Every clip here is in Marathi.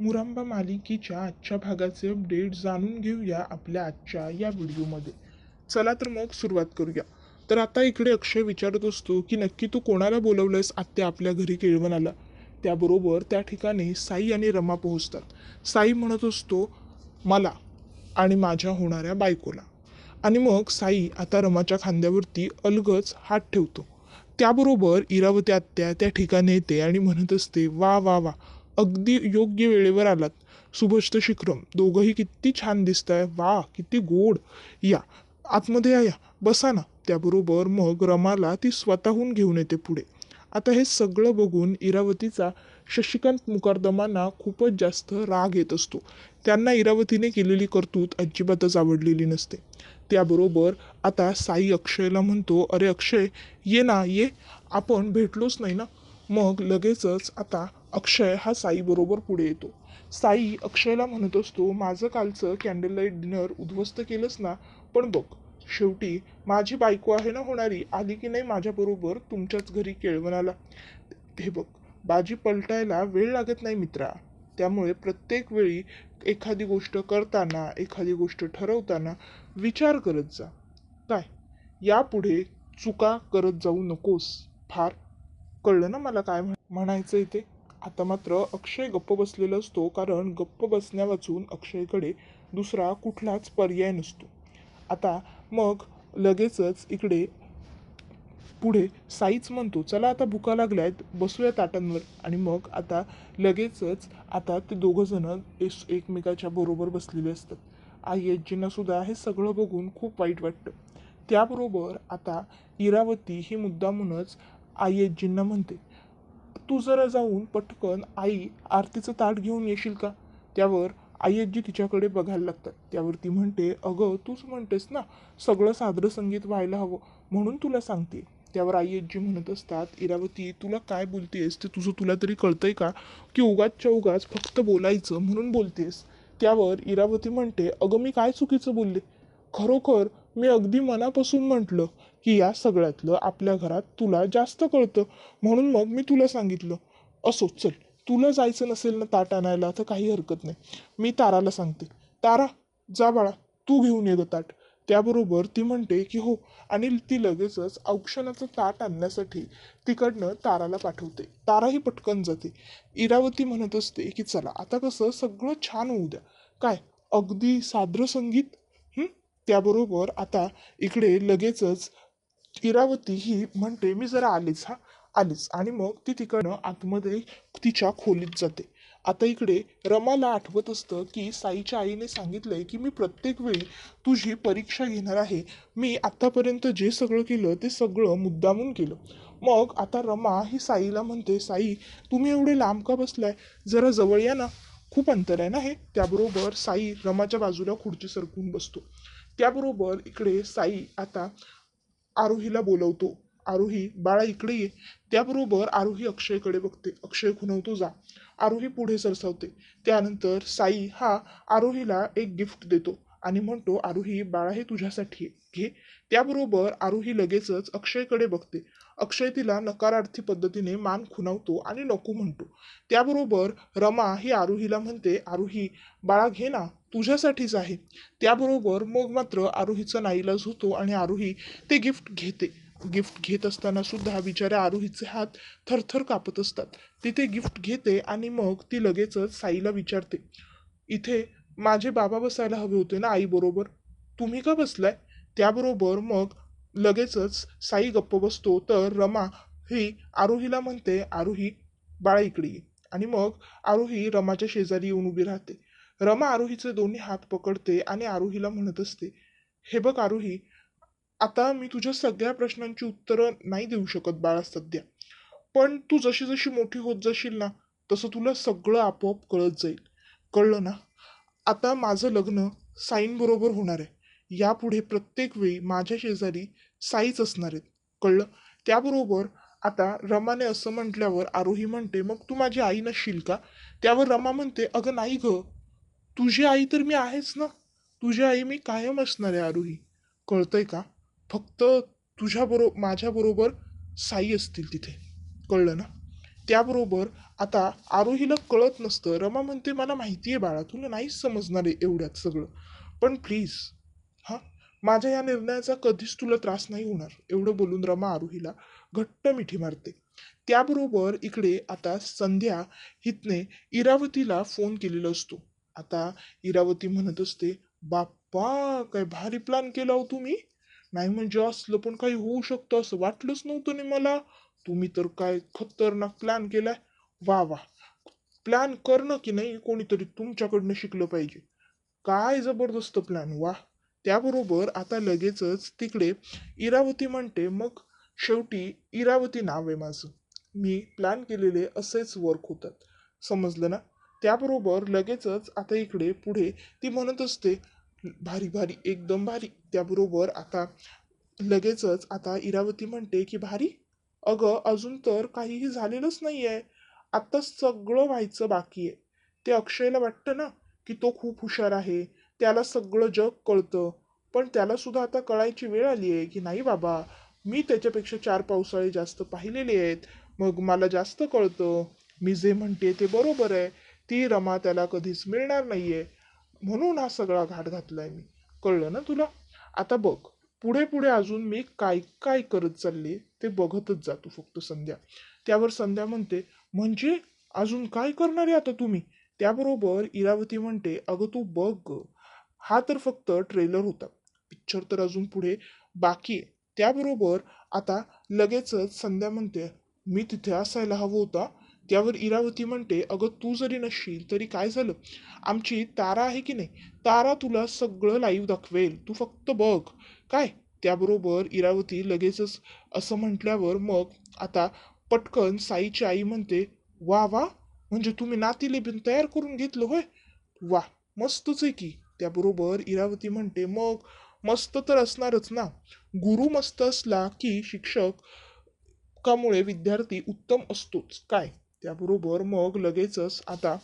मुरांबा मालिकेच्या आजच्या भागाचे अपडेट जाणून घेऊया आपल्या आजच्या या व्हिडिओमध्ये. चला तर मग सुरुवात करूया. तर आता इकडे अक्षय विचारत असतो की नक्की तू कोणाला बोलवलंयस आत्या आपल्या घरी केळवणाला. त्याबरोबर त्या ठिकाणी साई आणि रमा पोहोचतात. साई म्हणत असतो मला आणि माझ्या होणाऱ्या बायकोला. आणि मग साई आता रमाच्या खांद्यावरती अलगच हात ठेवतो. त्याबरोबर इरावती आत्या त्या ठिकाणी येते आणि म्हणत असते वा वा वा, अगदी योग्य वेळेवर आलात. शुभश्त शिक्रम, दोघंही किती छान दिसताय, वा किती गोड. या आतमध्ये या, बसा ना. त्याबरोबर मग रमाला ती स्वतःहून घेऊन येते पुढे. आता हे सगळं बघून इरावतीचा शशिकांत मुकादमांना खूपच जास्त राग येत असतो. त्यांना इरावतीने केलेली करतूत अजिबातच आवडलेली नसते. त्याबरोबर आता साई अक्षयला म्हणतो अरे अक्षय, ये ना ये, आपण भेटलोच नाही ना. मग लगेचच आता अक्षय हा साई बरोबर पुढे येतो. साई अक्षयला म्हणत असतो माझं कालचं कॅन्डल लाईट डिनर उद्ध्वस्त केलंस ना, पण बघ शेवटी माझी बायको आहे ना होणारी, आली की नाही माझ्याबरोबर तुमच्याच घरी केळवणाला. हे बघ, बाजी पलटायला वेळ लागत नाही मित्रा. त्यामुळे प्रत्येक वेळी एखादी गोष्ट करताना, एखादी गोष्ट ठरवताना विचार करत जा. काय, यापुढे चुका करत जाऊ नकोस. फार कळलं ना मला काय म्हणायचं इथे. आता मात्र अक्षय गप्प बसलेला असतो, कारण गप्प बसण्या वाचून अक्षयकडे दुसरा कुठलाच पर्याय नसतो. आता मग लगेचच इकडे पुढे साईच म्हणतो चला आता भुका लागल्यात, बसूया ताटांवर. आणि मग आता लगेचच आता ते दोघं जण एकमेकाच्या बरोबर बसलेले असतात. आई आजींना सुद्धा हे सगळं बघून खूप वाईट वाटतं. त्याबरोबर आता इरावती ही मुद्दामूनच आई आजींना म्हणते तू जरा जाऊन पटकन आई आरतीचं ताट घेऊन येशील का. त्यावर आई आजी तिच्याकडे बघायला लागतात. त्यावर ती म्हणते अगं तूच म्हणतेस ना सगळं सादर संगीत व्हायला हवं, म्हणून तुला सांगते. त्यावर आई आजी म्हणत असतात इरावती तुला काय बोलतेस ते तुझं तुला तरी कळतंय का, की उगाचच्या उगाच फक्त बोलायचं म्हणून बोलतेस. त्यावर इरावती म्हणते अगं मी काय चुकीचं बोलले, खरोखर मी अगदी मनापासून म्हटलं की या सगळ्यातलं आपल्या घरात तुला जास्त कळतं, म्हणून मग मी तुला सांगितलं. असो चल, तुला जायचं नसेल ना ताट आणायला तर काही हरकत नाही, मी ताराला सांगते. तारा, जा बाळा, तू घेऊन ये ग ताट. त्याबरोबर ती म्हणते की हो, आणि ती लगेचच औक्षणाचं ताट आणण्यासाठी तिकडनं ताराला पाठवते. ताराही पटकन जाते. इरावती म्हणत असते की चला आता कसं सगळं छान होऊ द्या. काय, अगदी साद्र संगीत. त्याबरोबर आता इकडे लगेचच इरावती ही म्हणते मी जरा आलीच हा, आलीच. आणि मग ती तिकडनं आतमध्ये तिच्या खोलीत जाते. आता इकडे रमाला आठवत असतं की साईच्या आईने सांगितलंय की मी प्रत्येक वेळी तुझी परीक्षा घेणार आहे. मी आतापर्यंत जे सगळं केलं ते सगळं मुद्दामून केलं. मग आता रमा ही साईला म्हणते साई, तुम्ही एवढे लांब का बसलाय, जरा जवळ या ना, खूप अंतर आहे ना हे. त्याबरोबर साई रमाच्या बाजूला खुर्ची सरकून बसतो. त्याबरोबर इकडे साई आता आरोहीला बोलवतो. आरोही बाळा इकडे ये. त्याबरोबर आरोही अक्षयकडे बघते. अक्षय खुणवतो जा. आरोही पुढे सरसावते. त्यानंतर साई हा आरोहीला एक गिफ्ट देतो आणि म्हणतो आरोही बाळा हे तुझ्यासाठी घे. त्याबरोबर आरोही लगेचच अक्षयकडे बघते. अक्षय तिला नकारार्थी पद्धतीने मान खुणावतो आणि नको म्हणतो. त्याबरोबर रमा ही आरोहीला म्हणते आरोही बाळा घे ना, तुझ्यासाठीच आहे. त्याबरोबर मग मात्र आरोहीचा नाईलाज होतो आणि आरोही ते गिफ्ट घेते. गिफ्ट घेत असताना सुद्धा बिचाऱ्या आरोहीचे हात थरथर कापत असतात. ती ते गिफ्ट घेते आणि मग ती लगेचच साईला विचारते इथे माझे बाबा बसायला हवे होते ना आई बरोबर, तुम्ही का बसलाय. त्याबरोबर मग लगेचच साई गप्प बसतो. तर रमा ही आरोहीला म्हणते आरोही बाळा इकडे ये. आणि मग आरोही रमाच्या शेजारी येऊन उभी राहते. रमा आरोहीचे दोन्ही हात पकडते आणि आरोहीला म्हणत असते हे बघ आरोही, आता मी तुझ्या सगळ्या प्रश्नांची उत्तरं नाही देऊ शकत बाळा सध्या, पण तू जशी जशी मोठी होत जाशील ना तसं तुला सगळं आपोआप कळत जाईल. कळलं ना. आता माझं लग्न साईन बरोबर होणार आहे. यापुढे प्रत्येक वेळी माझ्या शेजारी साईच असणार आहेत. कळलं. त्याबरोबर आता रमाने असं म्हटल्यावर आरोही म्हणते मग तू माझी आई नसशील का. त्यावर रमा म्हणते अगं नाही ग, तुझी आई तर मी आहेच ना, तुझी आई मी कायम असणार आहे आरोही. कळतंय का. फक्त तुझ्या बरोबर माझ्या बरोबर साई असतील तिथे. कळलं ना. त्याबरोबर आता आरोहीला कळत नसतं. रमा म्हणते मला माहिती आहे बाळा, तुला नाहीच समजणार आहे एवढ्यात सगळं, पण प्लीज हा, माझ्या या निर्णयाचा कधीच तुला त्रास नाही होणार, एवढं बोलून रमा आरोहीला घट्ट मिठी मारते. त्याबरोबर इकडे आता संध्या हितने इरावतीला फोन केलेला असतो. आता इरावती म्हणत असते, बाप्पा काय भारी प्लॅन केला हो तुम्ही. नाही म्हणजे असलं पण काही होऊ शकतं असं वाटलंच नव्हतं नाही मला. तुम्ही तर काय खतरनाक प्लॅन केलाय. वा वा, प्लॅन करणं की नाही कोणीतरी तुमच्याकडनं शिकलं पाहिजे. काय जबरदस्त प्लॅन, वा. त्याबरोबर आता लगेचच तिकडे इरावती म्हणते, मग शेवटी इरावती नाव आहे माझं, मी प्लॅन केलेले असेच वर्क होतात, समजलं ना. त्याबरोबर लगेचच आता इकडे पुढे ती म्हणत असते, भारी भारी एकदम भारी. त्याबरोबर आता लगेचच आता इरावती म्हणते की भारी, अगं अजून तर काहीही झालेलंच नाहीये, आता सगळं व्हायचं बाकी आहे. ते अक्षयला वाटतं ना की तो खूप हुशार आहे, त्याला सगळं जग कळतं, पण त्याला सुद्धा आता कळायची वेळ आली आहे की नाही बाबा, मी त्याच्यापेक्षा 4 पावसाळे जास्त पाहिलेले आहेत, मग मला जास्त कळतं, मी जे म्हणते ते बरोबर आहे, ती रमा त्याला कधीच मिळणार नाहीये, म्हणून हा सगळा घाट घातलाय मी. कळलं ना तुला. आता बघ, पुढे पुढे अजून मी काय काय करत चालले ते बघतच जातो फक्त संध्या. त्यावर संध्या म्हणते, म्हणजे अजून काय करणार आहे आता तुम्ही. त्याबरोबर इरावती म्हणते, अगं तू बघ ग, हा तर फक्त ट्रेलर होता, पिक्चर तर अजून पुढे बाकी आहे. त्याबरोबर आता लगेचच संध्या म्हणते, मी तिथे असायला हवं होता. त्यावर इरावती म्हणते, अगं तू जरी नसशील तरी काय झालं, आमची तारा आहे की नाही, तारा तुला सगळं लाईव्ह दाखवेल, तू फक्त बघ काय. त्याबरोबर इरावती लगेचच असं म्हटल्यावर मग आता पटकन साईची आई म्हणते, वा वा, म्हणजे तुम्ही नातीले बिन तयार करून घेतलं होय, वा, मस्तच आहे की. त्याबरोबर इरावती म्हणते, मग मस्त तर असणारच ना, गुरु मस्त असला की शिक्षकामुळे विद्यार्थी उत्तम असतोच काय. त्याबरोबर मग लगेचच आता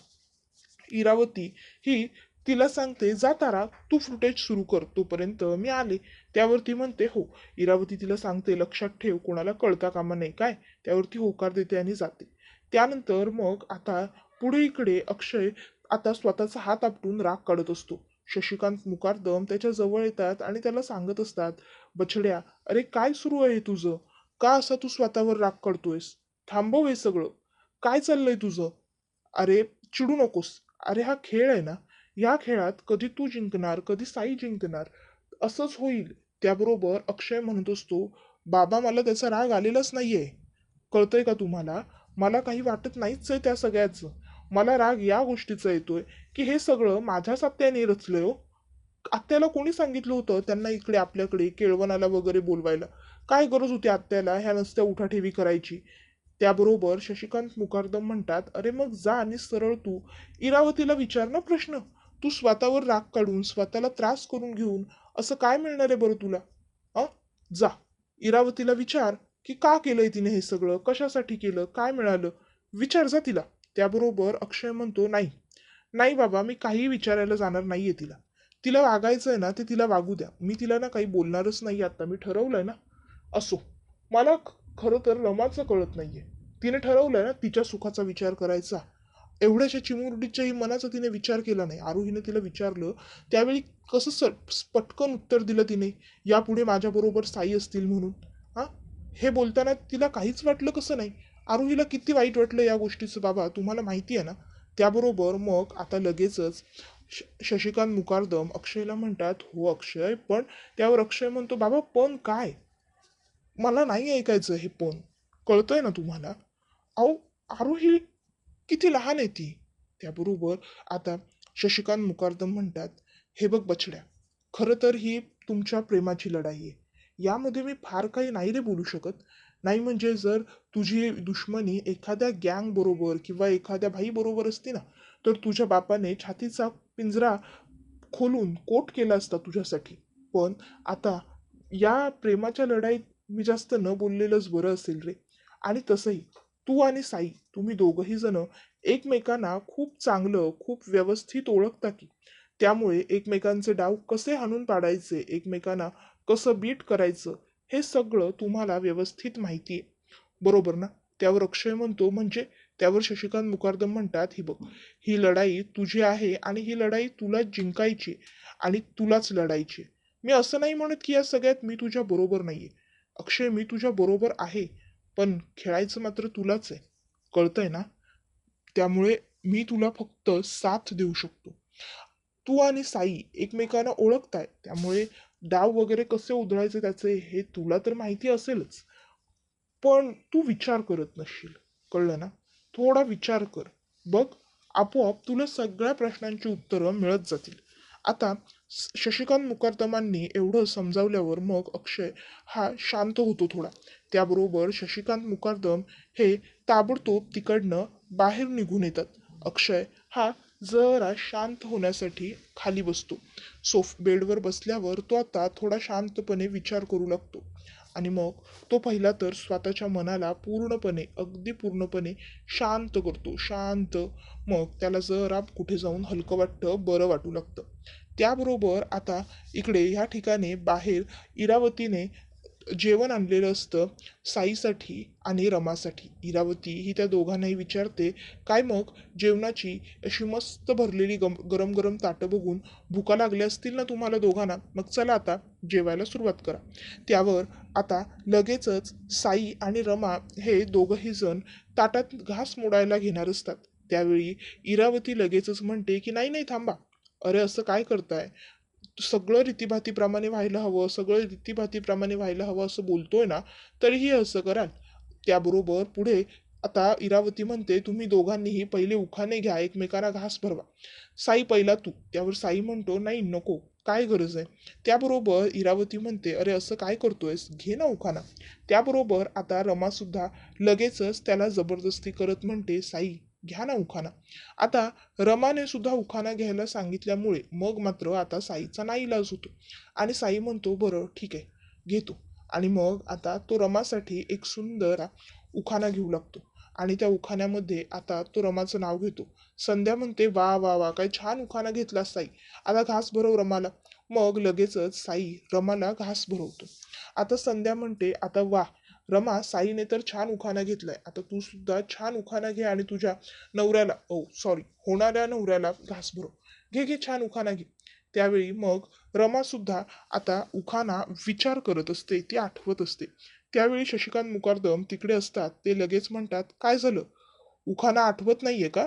इरावती ही तिला सांगते, जा तारा तू फुटेज सुरू कर, तोपर्यंत मी आले. त्यावरती म्हणते हो. इरावती तिला सांगते, लक्षात ठेव कोणाला कळता कामा नाही काय. त्यावरती होकार देते आणि जाते. त्यानंतर मग आता पुढे इकडे अक्षय आता स्वतःचा हात आपटून राग काढत असतो. शशिकांत मुकारदम त्याच्या जवळ येतात आणि त्याला सांगत असतात, बछड्या, अरे काय सुरू आहे तुझं, का असा तू स्वतःवर राग काढतोयस, थांबव हे सगळं, काय चाललंय तुझं. अरे चिडू नकोस, अरे हा खेळ आहे ना, या खेळात कधी तू जिंकणार कधी साई जिंकणार, असंच होईल. त्याबरोबर अक्षय म्हणत असतो, बाबा मला त्याचा राग आलेलाच नाहीये, कळतंय का तुम्हाला, मला काही वाटत नाहीच आहे त्या सगळ्याचं, मला राग या गोष्टीचा येतोय की हे सगळं माझ्याच आत्याने रचलंय हो. आत्याला कोणी सांगितलं होतं त्यांना इकडे आपल्याकडे केळवणाला वगैरे बोलवायला, काय गरज होती आत्याला ह्या नसत्या उठाठेवी करायची. त्याबरोबर शशिकांत मुकारदम म्हणतात, अरे मग जा आणि सरळ तू इरावतीला विचार ना प्रश्न, तू स्वतःवर राग काढून स्वतःला त्रास करून घेऊन असं काय मिळणार आहे बरं तुला. अ जा, इरावतीला विचार की का केलंय तिने हे सगळं, कशासाठी केलं, काय मिळालं, विचार जा तिला. त्याबरोबर अक्षय म्हणतो, नाही नाही बाबा, मी काही विचारायला जाणार नाहीये तिला, तिला वागायचंय ना ते तिला वागू द्या, मी तिला ना काही बोलणारच नाही, आता मी ठरवलंय ना. असो, मला खरं तर रमाचं कळत नाहीये, तिने ठरवलंय ना तिच्या सुखाचा विचार करायचा, एवढ्याशा चिमुरडीच्याही मनाचा तिने विचार केला नाही. आरोहीने तिला विचारलं त्यावेळी कसं पटकन उत्तर दिलं तिने, यापुढे माझ्याबरोबर साई असतील म्हणून. हा, हे बोलताना तिला काहीच वाटलं कसं नाही. आरोहीला किती वाईट वाटलं या गोष्टीचं बाबा, तुम्हाला माहिती आहे ना. त्याबरोबर मग आता लगेचच शशिकांत मुकारदम अक्षयला म्हणतात, हो अक्षय पण. त्यावर अक्षय म्हणतो, बाबा पण काय, मला नाही ऐकायचं हे पण, कळतंय ना तुम्हाला. अहो, आरोही किती लहान आहे ती. त्याबरोबर आता शशिकांत मुकारदम म्हणतात, हे बघ बछड्या, खरं तर ही तुमच्या प्रेमाची लढाई आहे, यामध्ये मी फार काही नाही रे बोलू शकत. नाही म्हणजे जर तुझी दुश्मनी एखाद्या गँग बरोबर किंवा एखाद्या भाई बरोबर असती ना, तर तुझ्या बापाने छातीचा पिंजरा खोलून कोट केला असता तुझ्यासाठी. पण आता या प्रेमाच्या लढाईत मी जास्त न बोललेलंच बरं असेल रे. आणि तसंही तू आणि साई, तुम्ही दोघंही जण एकमेकांना खूप चांगलं खूप व्यवस्थित ओळखता की, त्यामुळे एकमेकांचे डाव कसे हाणून पाडायचे, एकमेकांना कसं बीट करायचं, हे सगळं तुम्हाला व्यवस्थित माहिती आहे, बरोबर ना. त्यावर अक्षय म्हणतो म्हणजे? त्यावर शशिकांत मुकादम म्हणतात, ही बघ, ही लढाई तुझी आहे आणि ही लढाई तुलाच जिंकायची आणि तुलाच लढायची. मी असं नाही म्हणत की या सगळ्यात मी तुझ्या बरोबर नाहीये. अक्षय, मी तुझ्या बरोबर आहे, पण खेळायचं मात्र तुलाच आहे. कळतंय ना? त्यामुळे मी तुला फक्त साथ देऊ शकतो. तू आणि साई एकमेकांना ओळखताय, त्यामुळे डाव वगैरे कसे उधळायचे त्याचे हे तुला तर माहिती असेलच. पण तू विचार करत नसशील. कळलं ना? थोडा विचार कर. बघ, आपोआप तुला सगळ्या प्रश्नांची उत्तरं मिळत जातील. आता शशिकांत मुकादमांनी एवढं समजावल्यावर मग अक्षय हा शांत होतो थोडा. त्याबरोबर शशिकांत मुकादम हे ताबडतोब तिकडनं बाहेर निघून येतात. अक्षय हा जरा शांत होण्यासाठी खाली बसतो. बेडवर बसल्यावर तो आता थोडा शांतपणे विचार करू लागतो. आणि मग तो पहिला तर स्वतःच्या मनाला पूर्णपणे, अगदी पूर्णपणे शांत करतो. शांत. मग त्याला जरा कुठे जाऊन हलकं वाटतं, बरं वाटू लागतं. त्याबरोबर आता इकडे ह्या ठिकाणी बाहेर इरावतीने जेवण आणलेलं असतं साईसाठी आणि रमासाठी. इरावती ही त्या दोघांनाही विचारते, काय मग जेवणाची अशी मस्त भरलेली गरम गरम ताटं बघून भुका लागल्या असतील ना तुम्हाला दोघांना? मग चला आता जेवायला सुरुवात करा. त्यावर आता लगेचच साई आणि रमा हे दोघंही जण ताटात घास मोडायला घेणार असतात. त्यावेळी इरावती लगेचच म्हणते की नाही नाही थांबा. अरे असं काय करताय? सगळं रीतीभातीप्रमाणे व्हायला हवं, सगळं रीतीभातीप्रमाणे व्हायला हवं असं बोलतोय ना, तरीही असं कराल? त्याबरोबर पुढे आता इरावती म्हणते, तुम्ही दोघांनीही पहिले उखाणे घ्या, एकमेकांना घास भरवा. साई पहिला तू. त्यावर साई म्हणतो, नाही नको, काय गरज आहे? त्याबरोबर इरावती म्हणते, अरे असं काय करतोयस, घे ना उखाणा. त्याबरोबर आता रमा सुद्धा लगेचच त्याला जबरदस्ती करत म्हणते, साई घ्या ना उखाणा. आता रमाने सुद्धा उखाणा घ्यायला सांगितल्यामुळे मग मात्र आता साईचा नाईलाज होतो. आणि साई म्हणतो, बरं ठीक आहे, घेतो. आणि मग आता तो रमासाठी एक सुंदर उखाणा घेऊ लागतो. आणि त्या उखाण्यामध्ये आता तो रमाचं नाव घेतो. संध्या म्हणते, वा वा वा, काय छान उखाणा घेतला साई, आता घास भरव रमाला. मग लगेचच साई रमाला घास भरवतो. आता संध्या म्हणते, आता वा रमा, साईने तर छान उखाणा घेतलाय, आता तू सुद्धा छान उखाणा घे आणि तुझ्या नवऱ्याला, ओ सॉरी, होणाऱ्या नवऱ्याला घास भरव. घे घे, छान उखाणा घे. त्यावेळी मग रमा सुद्धा आता उखाणा विचार करत असते, ती आठवत असते. त्यावेळी शशिकांत मुकादम तिकडे असतात. ते लगेच म्हणतात, काय झालं, उखाणा आठवत नाहीये का?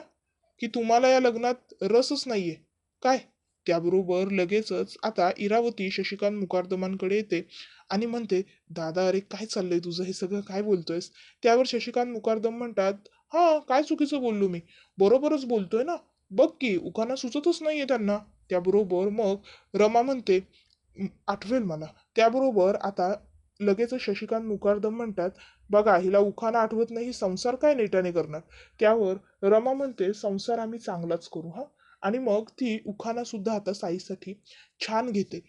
की तुम्हाला या लग्नात रसच नाहीये काय? त्याबरोबर लगेचच आता इरावती शशिकांत मुकादमांकडे येते आणि म्हणते, दादा अरे काय चाललंय तुझं, हे सगळं काय बोलतोयस? त्यावर शशिकांत मुकादम म्हणतात, हा काय चुकीचं बोललो मी, बरोबरच बोलतोय ना, बघ की उखाणा सुचतच नाहीये त्यांना. त्याबरोबर मग रमा म्हणते, आठवेल मला. त्याबरोबर आता लगेच शशिकांत मुकादम म्हणतात, बघा हिला उखाणा आठवत नाही, संसार काय नेटाने करणार? त्यावर रमा म्हणते, संसार आम्ही चांगलाच करू हा. आणि मग ती उखाणा सुद्धा आता साईसाठी छान घेते.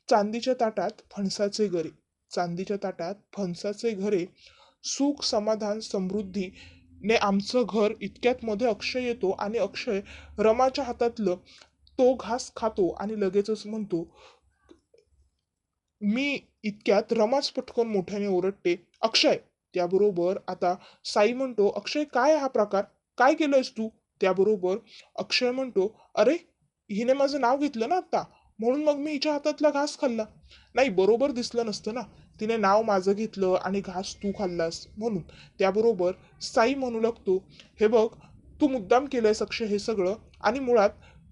चांदीच्या ताटात फणसाचे गरे, चांदीच्या ताटात फणसाचे घरे, सुख समाधान समृद्धी ने आमचं घर. इतक्यात मध्ये अक्षय येतो आणि अक्षय रमाच्या हातातलं तो घास खातो आणि लगेचच म्हणतो, मी इतक्यात रमाच पटकन मोठ्याने ओरडते, अक्षय. त्याबरोबर आता साई म्हणतो, अक्षय काय हा प्रकार, काय केलंयस तू? त्याबरोबर अक्षय म्हणतो, अरे हिने माझं नाव घेतलं ना आता, म्हणून मग मी हिच्या हातातला घास खाल्ला. नाही, बरोबर दिसलं नसतं ना, तिने नाव माझं घेतलं आणि घास तू खाल्लास म्हणून. त्याबरोबर साई म्हणू लागतो, हे बघ, तू मुद्दाम केलंयस अक्षय हे सगळं, आणि मुळात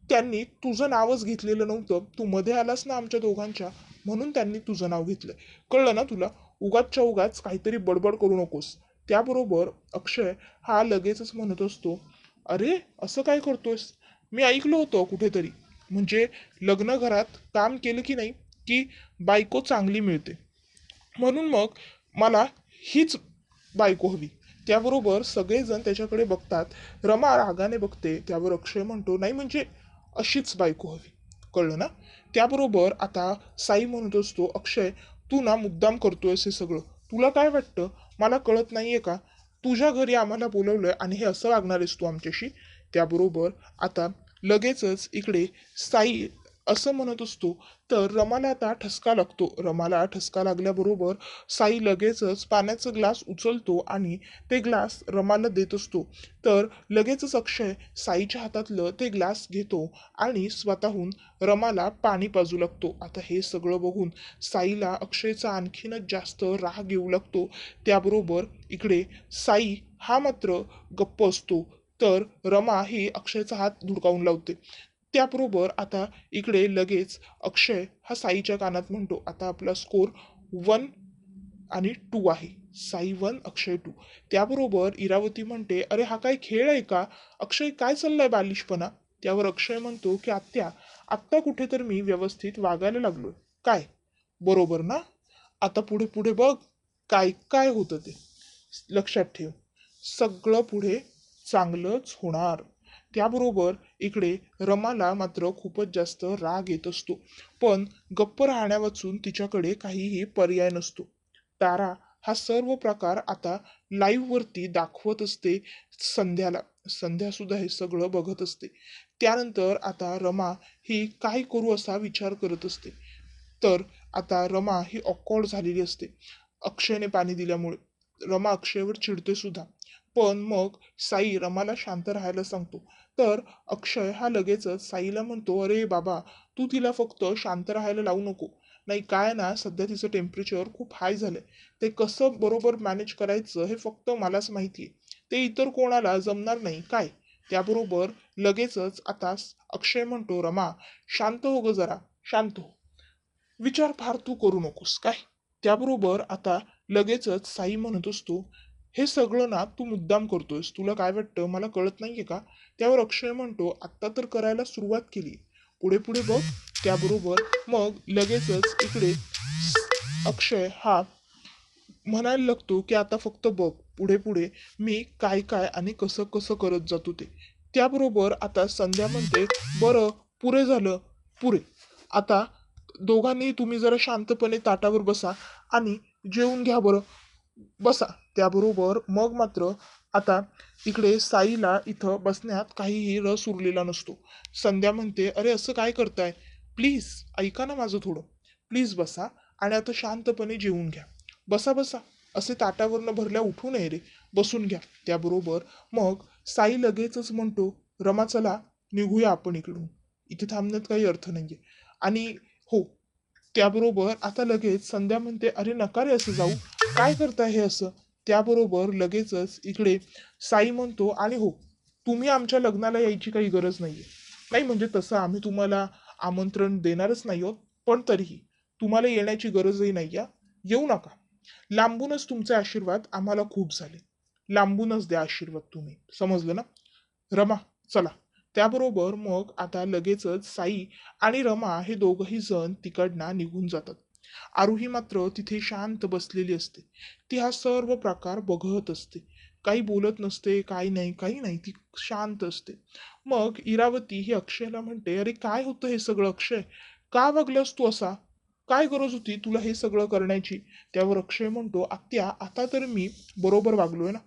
त्यांनी तुझं नावच घेतलेलं नव्हतं, तू मध्ये आलास ना आमच्या दोघांच्या, म्हणून त्यांनी तुझं नाव घेतलंय. कळलं ना तुला? उगाचच्या उगाच काहीतरी बडबड करू नकोस. त्याबरोबर अक्षय हा लगेचच म्हणत असतो, अरे असं काय करतोयस? मी ऐकलं होतं कुठेतरी, म्हणजे लग्न घरात काम केलं की नाही की बायको चांगली मिळते, म्हणून मग मला हीच बायको हवी. त्याबरोबर सगळेजण त्याच्याकडे बघतात. रमा रागाने बघते. त्यावर अक्षय म्हणतो, नाही म्हणजे अशीच बायको हवी. कळलं ना? त्याबरोबर आता साई म्हणत असतो, अक्षय तू ना मुद्दाम करतोयस हे सगळं, तुला काय वाटतं मला कळत नाहीये का? तुझ्या घरी आम्हाला बोलवलंय आणि हे असं वागणार आहेस तू आमच्याशी? त्याबरोबर आता लगेचच इकडे साई असं म्हणत असतो तर रमाला आता ठसका लागतो. रमाला ठसका लागल्याबरोबर साई लगेचच पाण्याचा ग्लास उचलतो आणि ते ग्लास रमाला देत असतो. तर लगेचच अक्षय साईच्या हातातलं ते ग्लास घेतो आणि स्वतःहून रमाला पाणी पाजू लागतो. आता हे सगळं बघून साईला अक्षयचा आणखीनच जास्त राग येऊ लागतो. त्याबरोबर इकडे साई हा मात्र गप्प असतो. तर रमा ही अक्षयचा हात धुडकावून लावते. त्याबरोबर आता इकडे लगेच अक्षय हा साईच्या कानात म्हणतो, आता आपला स्कोर 1 आणि 2 आहे. साई 1 अक्षय 2. त्याबरोबर इरावती म्हणते, अरे हा काय खेळ आहे का? अक्षय काय चाललंय बालिशपणा? त्यावर अक्षय म्हणतो की आत्या, आत्ता कुठे तर मी व्यवस्थित वागायला लागलोय. काय? बरोबर ना? आता पुढे पुढे बघ काय काय होतं ते. लक्षात ठेव, सगळं पुढे चांगलंच होणार. त्याबरोबर इकडे रमाला मात्र खूपच जास्त राग येत असतो. पण गप्प राहण्या वाचून तिच्याकडे काहीही पर्याय नसतो. तारा हा सर्व प्रकार आता लाईव्ह वरती दाखवत असते संध्याला. संध्या सुद्धा हे सगळं बघत असते. त्यानंतर आता रमा ही काय करू असा विचार करत असते. तर आता रमा ही ऑकवर्ड झालेली असते अक्षयने पाणी दिल्यामुळे. रमा अक्षयवर चिडते सुद्धा. पण मग साई रमाला शांत राहायला सांगतो. तर अक्षय हा लगेचच साईला म्हणतो, अरे बाबा, तू तिला फक्त शांत राहायला लावू नको. नाही काय ना, सध्या तिचं टेम्परेचर खूप हाय झालंय. ते कसं बरोबर मॅनेज करायचं हे फक्त मलाच माहितीये. ते इतर कोणाला जमणार नाही काय. त्याबरोबर लगेचच आता अक्षय म्हणतो, रमा शांत हो ग जरा, शांत हो. विचार फार तू करू नकोस काय. त्याबरोबर आता लगेचच साई म्हणत असतो, हे सगळं ना तू मुद्दाम करतोयस, तुला काय वाटतं मला कळत नाहीये का? त्यावर अक्षय म्हणतो, आत्ता तर करायला सुरुवात केली, पुढे पुढे बघ. त्याबरोबर मग लगेचच इकडे अक्षय हा म्हणायला लागतो की आता फक्त बघ पुढे पुढे मी काय काय आणि कसं कसं करत जातो ते. त्याबरोबर आता संध्या म्हणते, बरं पुरे झालं, पुरे. आता दोघांनी तुम्ही जरा शांतपणे ताटावर बसा आणि जेवून घ्या बरं. बसा. त्याबरोबर मग मात्र आता इकडे साईला इथं बसण्यात काहीही रस उरलेला नसतो. संध्या म्हणते, अरे असं काय करताय? प्लीज ऐका ना माझं थोडं. प्लीज बसा आणि आता शांतपणे जेवून घ्या. बसा बसा. असे ताटावरनं भरल्या उठू नये रे. बसून घ्या. त्याबरोबर मग साई लगेचच म्हणतो, रमा चला निघूया आपण इकडून. इथे थांबण्यात काही अर्थ नाहीये. आणि हो, त्याबरोबर आता लगेच संध्या म्हणते, अरे नका रे असं जाऊ. काय करताय हे असं? त्याबरोबर लगेचच इकडे साई म्हणतो, आणि हो, तुम्ही आमच्या लग्नाला यायची काही गरज नाहीये. नाही म्हणजे तसं आम्ही तुम्हाला आमंत्रण देणारच नाही आहोत, पण तरीही तुम्हाला येण्याची गरजही नाही आहे. येऊ नका. लांबूनच तुमचे आशीर्वाद आम्हाला खूप झाले. लांबूनच द्या आशीर्वाद तुम्ही. समजलं ना? रमा चला. त्याबरोबर मग आता लगेचच साई आणि रमा हे दोघही जण तिकडनं निघून जातात. आरुही मात्र तिथे शांत बसलेली असते. ती हा सर्व प्रकार बघत असते. काही बोलत नसते, काही नाही, काही नाही. ती शांत असते. मग इरावती ही अक्षयला म्हणते, अरे काय होतं हे सगळं अक्षय? का वागलास तू असा? काय गरज होती तुला हे सगळं करण्याची? त्यावर अक्षय म्हणतो, आत्या आता तर मी बरोबर वागलोय ना.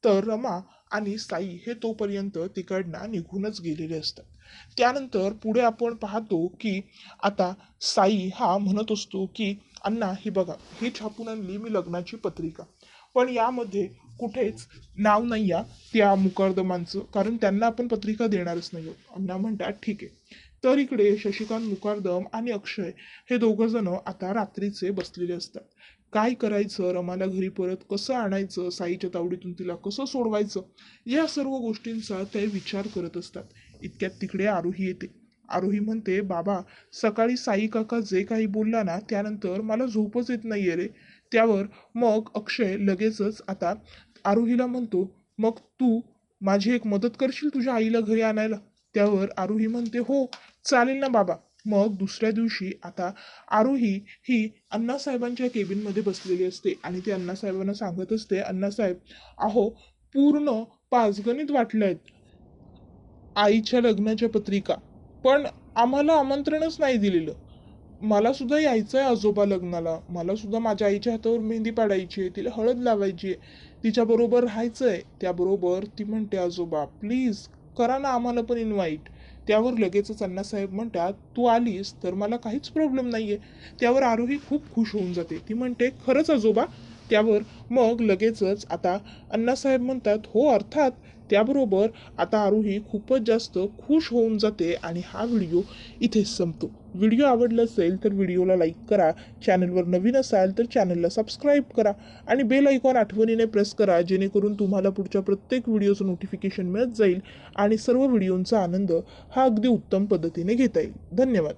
तर रमा आणि साई हे तोपर्यंत तिकडनं निघूनच गेलेले असतात. त्यानंतर पुढे आपण पाहतो की आता साई हा म्हणत असतो की अण्णा ही बघा, ही छापून आणली मी लग्नाची पत्रिका, पण यामध्ये कुठेच नाव नाही या त्या मुकादमांचं, कारण त्यांना आपण पत्रिका देणारच नाही आहोत. अण्णा म्हणतात ठीक आहे. तर इकडे शशिकांत मुकादम आणि अक्षय हे दोघं जण आता रात्रीचे बसलेले असतात. काय करायचं, रमाला घरी परत कसं आणायचं, साईच्या तावडीतून तिला कसं सोडवायचं, या सर्व गोष्टींचा ते विचार करत असतात. इतक्यात तिकडे आरोही येते. आरोही म्हणते, बाबा सकाळी साई काका जे काही बोलला ना त्यानंतर मला झोपच येत नाहीये रे. त्यावर मग अक्षय लगेचच आता आरोहीला म्हणतो, मग तू माझी एक मदत करशील तुझ्या आईला घरी आणायला? त्यावर आरोही म्हणते, हो चालेल ना बाबा. मग दुसऱ्या दिवशी आता आरोही ही अण्णासाहेबांच्या केबिनमध्ये बसलेली असते आणि ती अण्णासाहेबांना सांगत असते, अण्णासाहेब अहो पूर्ण 5 गणित वाटलंयत आईच्या लग्नाच्या पत्रिका, पण आम्हाला आमंत्रणच नाही दिलेलं. मला सुद्धा यायचं आहे आजोबा लग्नाला. मला सुद्धा माझ्या आईच्या हातावर मेहंदी पाडायची आहे, तिला हळद लावायची आहे, तिच्याबरोबर राहायचं आहे. त्याबरोबर ती म्हणते, आजोबा प्लीज करा ना आम्हाला पण इन्व्हाइट. त्यावर लगेचच अण्णासाहेब म्हणतात, तू आलीस तर मला काहीच प्रॉब्लेम नाहीये. त्यावर आरोही खूप खुश होऊन जाते. ती म्हणते, खरंच आजोबा? त्यावर मग लगेचच आता अण्णासाहेब म्हणतात, हो अर्थात. त्याबरोबर आता आरोही खूपच जास्त खुश होऊन जाते आणि हा व्हिडिओ इथेच संपतो. व्हिडिओ आवडला असेल तर व्हिडिओला लाईक करा. चॅनलवर नवीन असाल तर चॅनलला सबस्क्राईब करा आणि बेल आयकॉन आठवणीने प्रेस करा, जेणेकरून तुम्हाला पुढच्या प्रत्येक व्हिडिओचं नोटिफिकेशन मिळत जाईल आणि सर्व व्हिडिओंचा आनंद हा अगदी उत्तम पद्धतीने घेता येईल. धन्यवाद.